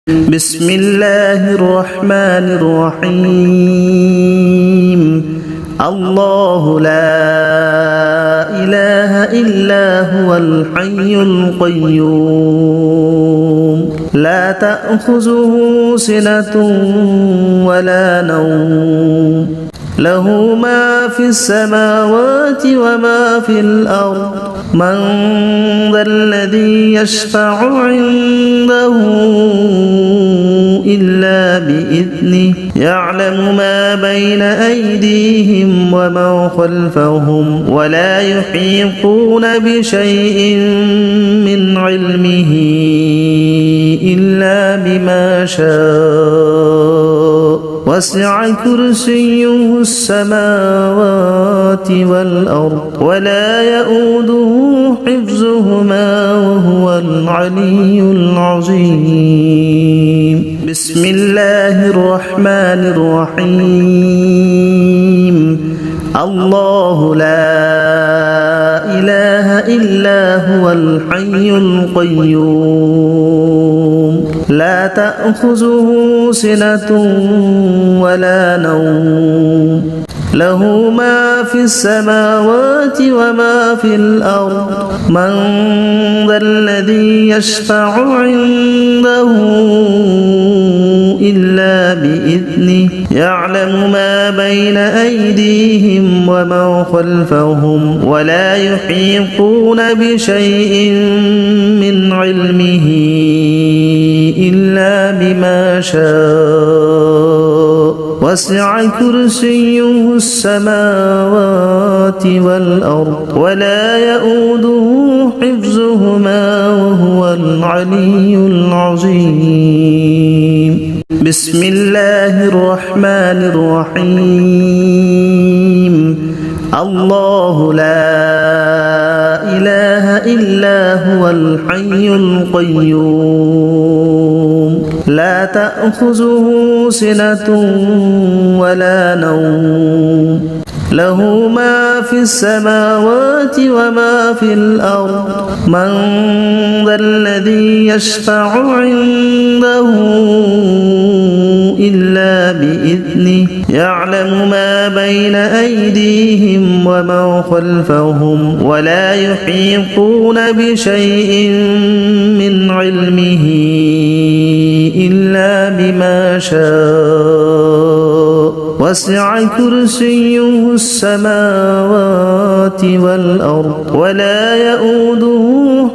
بسم الله الرحمن الرحيم الله لا إله إلا هو الحي القيوم لا تأخذه سنة ولا نوم له ما في السماوات وما في الأرض من ذا الذي يشفع عنده إلا بإذنه يعلم ما بين أيديهم وما خلفهم ولا يحيطون بشيء من علمه إلا بما شاء وسع كرسيه السماوات والأرض ولا يؤوده حفظهما وهو العلي العظيم بسم الله الرحمن الرحيم الله لا إله إلا هو الحي القيوم لا تأخذه سنة ولا نوم له ما في السماوات وما في الأرض من ذا الذي يشفع عنده إلا بإذنه يعلم ما بين أيديهم وما خلفهم ولا يحيطون بشيء من علمه إلا بما شاء وسع كرسيه السماوات والأرض ولا يؤوده حفظهما وهو العلي العظيم بسم الله الرحمن الرحيم الله لا إله إلا هو الحي القيوم لا تأخذه سنة ولا نوم له ما في السماوات وما في الأرض من ذا الذي يشفع عنده إلا بإذنه يعلم ما بين أيديهم وما خلفهم ولا يحيطون بشيء من علمه إلا بما شاء وسع كرسيه السماوات والأرض ولا يؤوده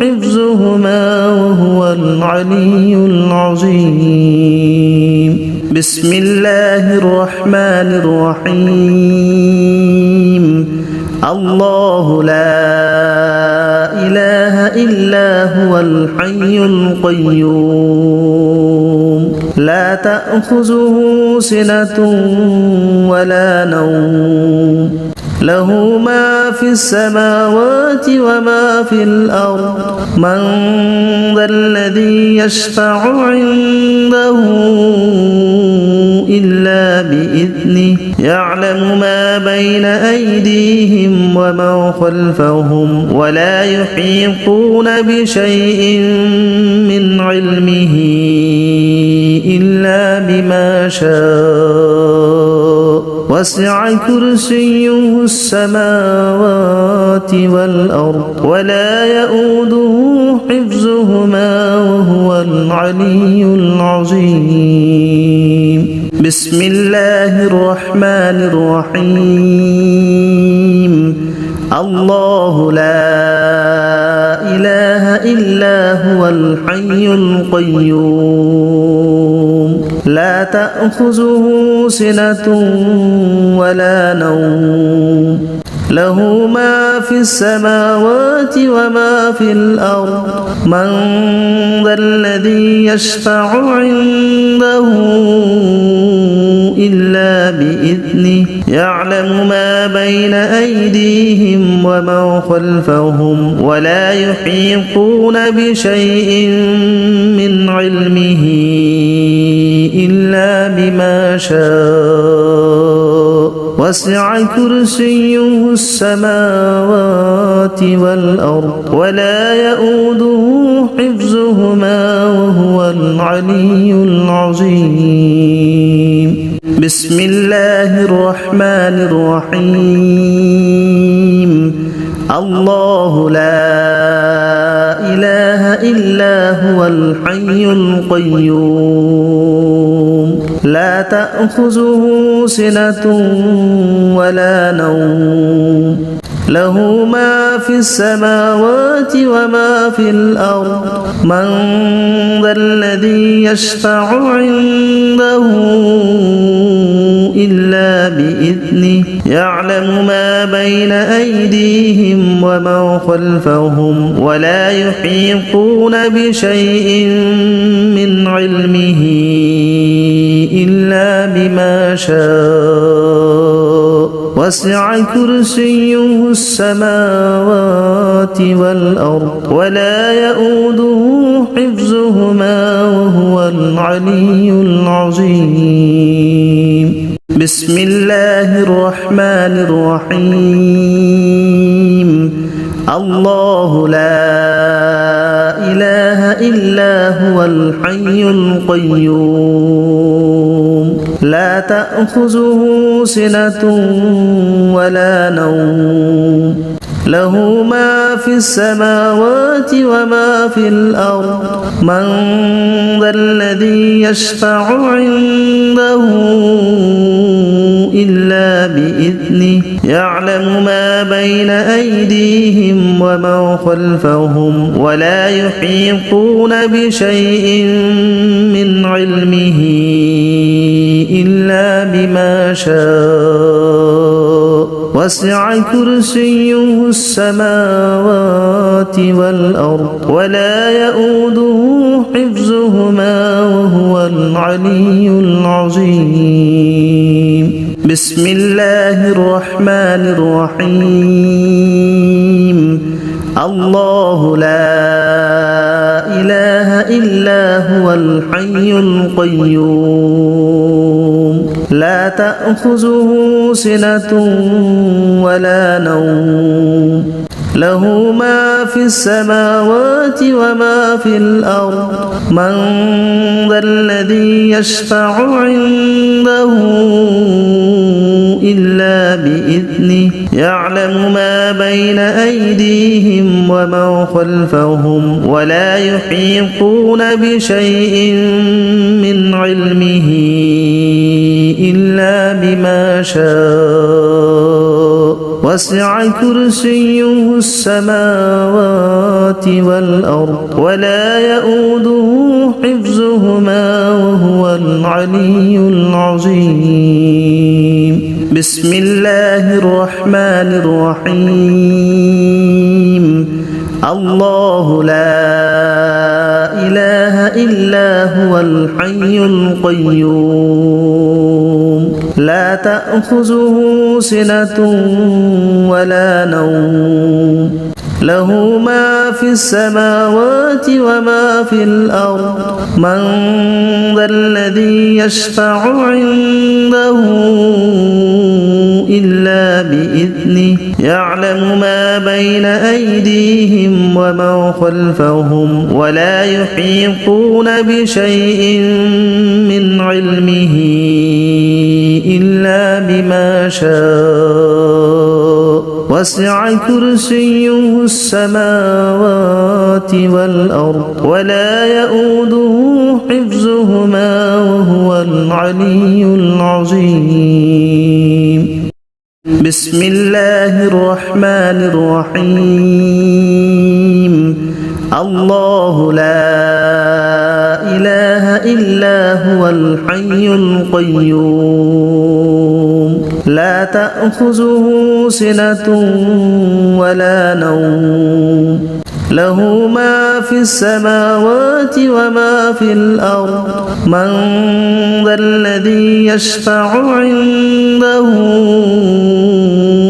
حفظهما وهو العلي العظيم بسم الله الرحمن الرحيم الله لا إله إلا هو الحي القيوم لا تأخذه سنة ولا نوم له ما في السماوات وما في الأرض من ذا الذي يشفع عنده إلا بإذنه يعلم ما بين أيديهم وما خلفهم ولا يحيطون بشيء من علمه إلا بما شاء وسع كرسيه السماوات والأرض ولا يؤوده حفظهما وهو العلي العظيم بسم الله الرحمن الرحيم الله لا إله إلا هو الحي القيوم لا تأخذه سنة ولا نوم له ما في السماوات وما في الأرض من ذا الذي يشفع عنده إلا بإذنه يعلم ما بين أيديهم وما خلفهم ولا يحيطون بشيء من علمه إلا بما شاء وسع كرسيه السماوات والأرض ولا يؤوده حفظهما وهو العلي العظيم بسم الله الرحمن الرحيم الله لا إله إلا هو الحي القيوم لا تأخذه سنة ولا نوم له ما في السماوات وما في الأرض من ذا الذي يشفع عنده إلا بإذنه يعلم ما بين أيديهم وما خلفهم ولا يحيطون بشيء من علمه إلا بما شاء وسع كرسيه السماوات والأرض ولا يؤوده حفظهما وهو العلي العظيم بسم الله الرحمن الرحيم الله لا إله إلا هو الحي القيوم لا تأخذه سنة ولا نوم له ما في السماوات وما في الأرض من ذا الذي يشفع عنده إلا بإذنه يعلم ما بين أيديهم وما خلفهم ولا يحيطون بشيء من علمه إلا بما شاء وسع كرسيه السماوات والأرض ولا يؤوده حفظهما وهو العلي العظيم بسم الله الرحمن الرحيم الله لا إله إلا هو الحي القيوم لا تأخذه سنة ولا نوم له ما في السماوات وما في الأرض من ذا الذي يشفع عنده إلا بإذنه يعلم ما بين أيديهم وما خلفهم ولا يحيطون بشيء من علمه إلا بما شاء وسع كرسيه السماوات والأرض ولا يؤوده حفظهما وهو العلي العظيم بسم الله الرحمن الرحيم الله لا إله إلا هو الحي القيوم لا تأخذه سنة ولا نوم له ما في السماوات وما في الأرض من ذا الذي يشفع عنده إلا بإذنه يعلم ما بين أيديهم وما خلفهم ولا يحيطون بشيء من علمه إلا بما شاء وسع كرسيه السماوات والأرض ولا يؤوده حفظهما وهو العلي العظيم بسم الله الرحمن الرحيم الله لا إله إلا هو الحي القيوم لا تأخذه سنة ولا نوم له ما في السماوات وما في الأرض من ذا الذي يشفع عنده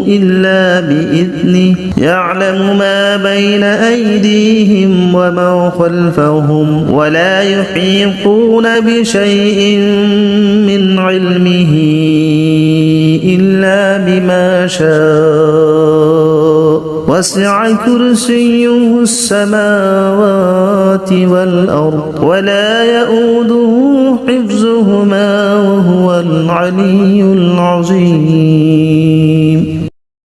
إلا بإذنه يعلم ما بين أيديهم وما خلفهم ولا يحيطون بشيء من علمه إلا بما شاء وسع كرسيه السماوات والأرض ولا يؤوده حفظهما وهو العلي العظيم